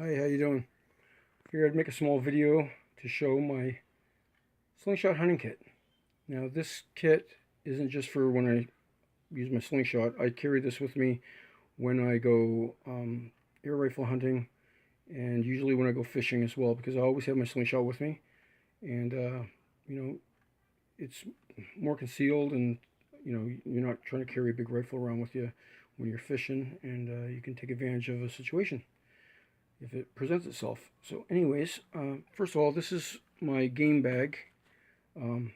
Hi, how you doing? Figured I'd make a small video to show my slingshot hunting kit. Now this kit isn't just for when I use my slingshot. I carry this with me when I go air rifle hunting and usually when I go fishing as well because I always have my slingshot with me and you know it's more concealed and you're not trying to carry a big rifle around with you when you're fishing and you can take advantage of a situation if it presents itself. So anyways, first of all, this is my game bag. Um,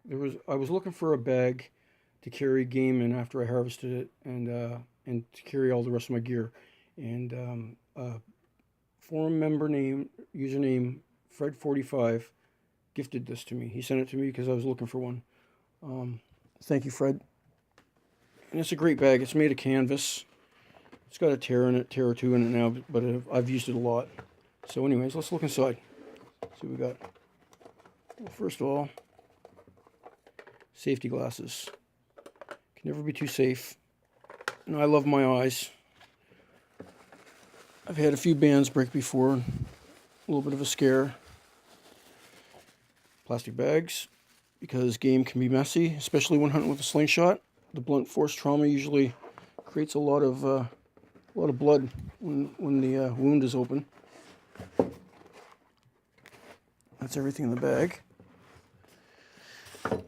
I was looking for a bag to carry game in after I harvested it and to carry all the rest of my gear. And forum member username Fred45 gifted this to me. He sent it to me because I was looking for one. Thank you, Fred. And it's a great bag. It's made of canvas. It's got a tear in it, tear or two in it now, but I've used it a lot. So anyways, let's look inside. See what we got. Well, first of all, safety glasses. Can never be too safe. And I love my eyes. I've had a few bands break before. A little bit of a scare. Plastic bags, because game can be messy, especially when hunting with a slingshot. The blunt force trauma usually creates a lot of blood when the wound is open. That's everything in the bag.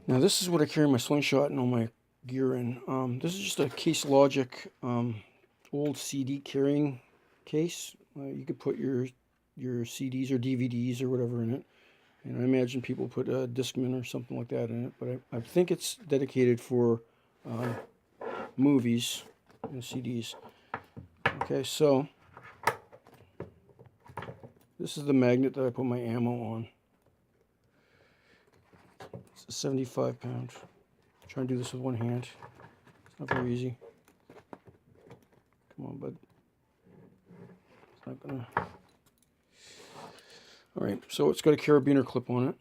Now this is what I carry my slingshot and all my gear in. This is just a Case Logic old CD carrying case. You could put your CDs or DVDs or whatever in it. And I imagine people put a Discman or something like that in it. But I think it's dedicated for movies and CDs. Okay, so this is the magnet that I put my ammo on. It's a 75 pound. I'm trying to do this with one hand. It's not very easy. Come on, bud. It's not gonna. Alright, so it's got a carabiner clip on it.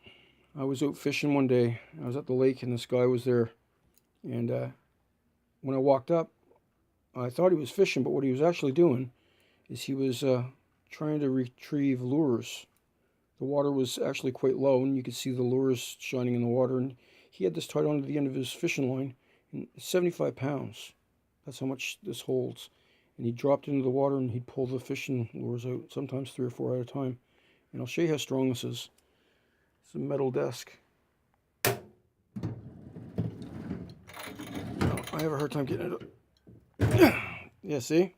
I was out fishing one day. I was at the lake and this guy was there. And when I walked up, I thought he was fishing, but what he was actually doing is he was trying to retrieve lures. The water was actually quite low, and you could see the lures shining in the water. And he had this tied onto the end of his fishing line, and it's 75 pounds. That's how much this holds. And he dropped into the water, and he'd pull the fishing lures out, sometimes 3 or 4 at a time. And I'll show you how strong this is. It's a metal desk. Now, I have a hard time getting it up. Yeah, see?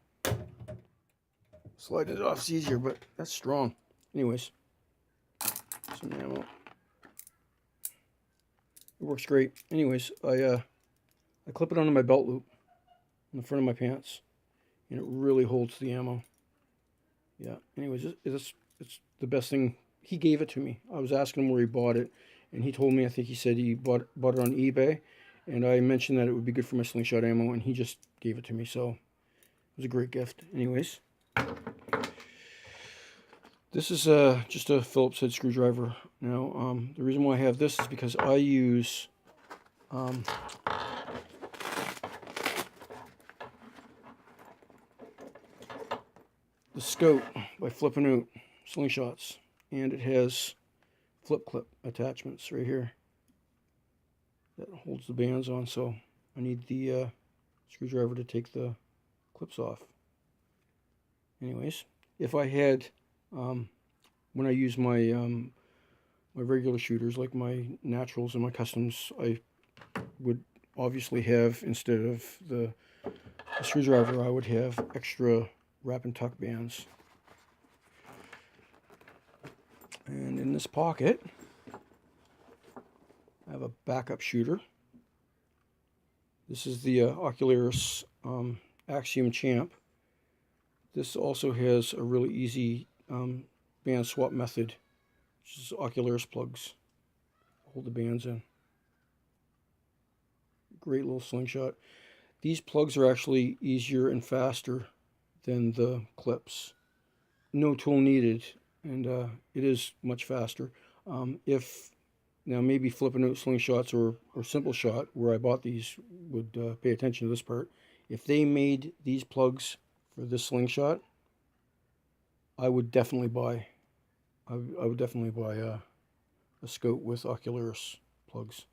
Sliding it off is easier, but that's strong. Anyways, some ammo. It works great. Anyways, I clip it onto my belt loop in the front of my pants, and it really holds the ammo. Yeah. Anyways, it's the best thing. He gave it to me. I was asking him where he bought it, and he told me. I think he said he bought it on eBay, and I mentioned that it would be good for my slingshot ammo, and he just gave it to me. So it was a great gift. Anyways, this is just a Phillips head screwdriver. Now, the reason why I have this is because I use the Scout by Flippin' Out slingshots, and it has flip clip attachments right here that holds the bands on, so I need the screwdriver to take the clips off. Anyways, if I had when I use my my regular shooters like my naturals and my customs, I would obviously have, instead of the screwdriver, I would have extra wrap and tuck bands. And in this pocket, I have a backup shooter. This is the Ocularis Axiom Champ. This also has a really easy band swap method, which is Ocularis plugs. Hold the bands in. Great little slingshot. These plugs are actually easier and faster than the clips. No tool needed, and it is much faster. If now maybe Flippin' Out slingshots or Simple Shot, where I bought these, would pay attention to this part. If they made these plugs for this slingshot, I would definitely buy. I would definitely buy a scope with Ocularis plugs.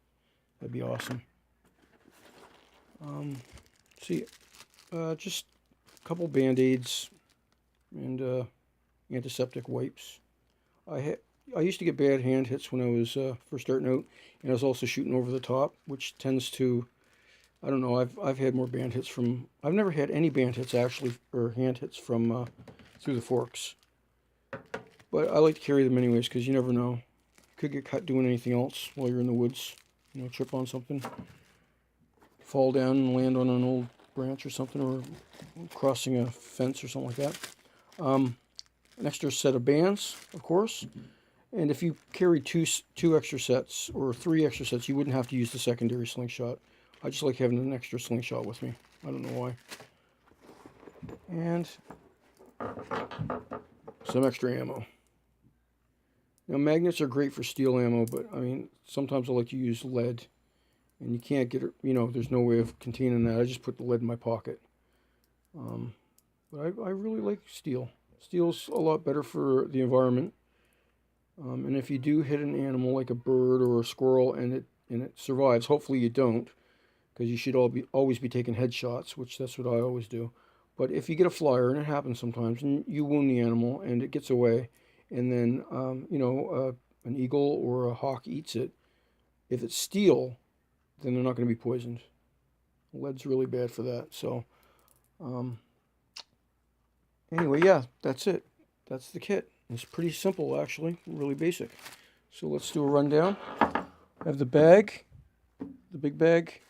That'd be awesome. See, just a couple Band-Aids and antiseptic wipes. I used to get bad hand hits when I was first starting out, and I was also shooting over the top, which tends to, I don't know, I've had more band hits from, I've never had any band hits actually, or hand hits from through the forks. But I like to carry them anyways, because you never know. You could get cut doing anything else while you're in the woods. You know, trip on something, fall down and land on an old branch or something, or crossing a fence or something like that. An extra set of bands, of course. And if you carry two extra sets or 3 extra sets, you wouldn't have to use the secondary slingshot. I just like having an extra slingshot with me. I don't know why. And some extra ammo. Now, magnets are great for steel ammo, but I mean, sometimes I like to use lead, and you can't get it, you know, there's no way of containing that. I just put the lead in my pocket. But I really like steel. Steel's a lot better for the environment. And if you do hit an animal like a bird or a squirrel and it survives, hopefully you don't, because you should always be taking headshots, which that's what I always do. But if you get a flyer, and it happens sometimes, and you wound the animal and it gets away, and then you know, an eagle or a hawk eats it, if it's steel, then they're not going to be poisoned. Lead's really bad for that. So anyway, yeah, that's it. That's the kit. It's pretty simple, actually, really basic. So let's do a rundown. I have the bag, the big bag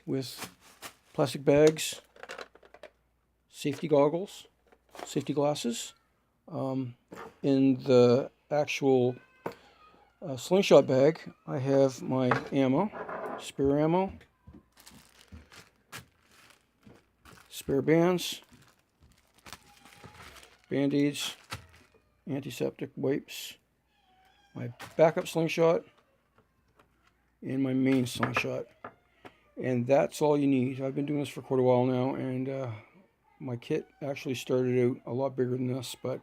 with plastic bags, safety goggles, safety glasses. In the actual slingshot bag, I have my ammo, spare ammo, spare bands, Band-Aids, antiseptic wipes, my backup slingshot, and my main slingshot. And that's all you need. I've been doing this for quite a while now, and my kit actually started out a lot bigger than this, but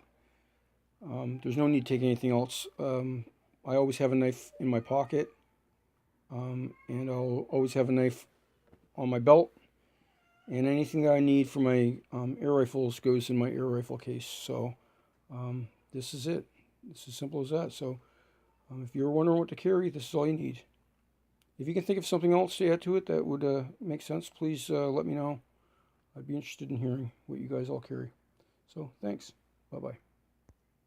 there's no need to take anything else. I always have a knife in my pocket, and I'll always have a knife on my belt, and anything that I need for my air rifles goes in my air rifle case. So this is it. It's as simple as that. So if you're wondering what to carry, this is all you need. If you can think of something else to add to it that would make sense, please let me know. I'd be interested in hearing what you guys all carry. So thanks. Bye-bye.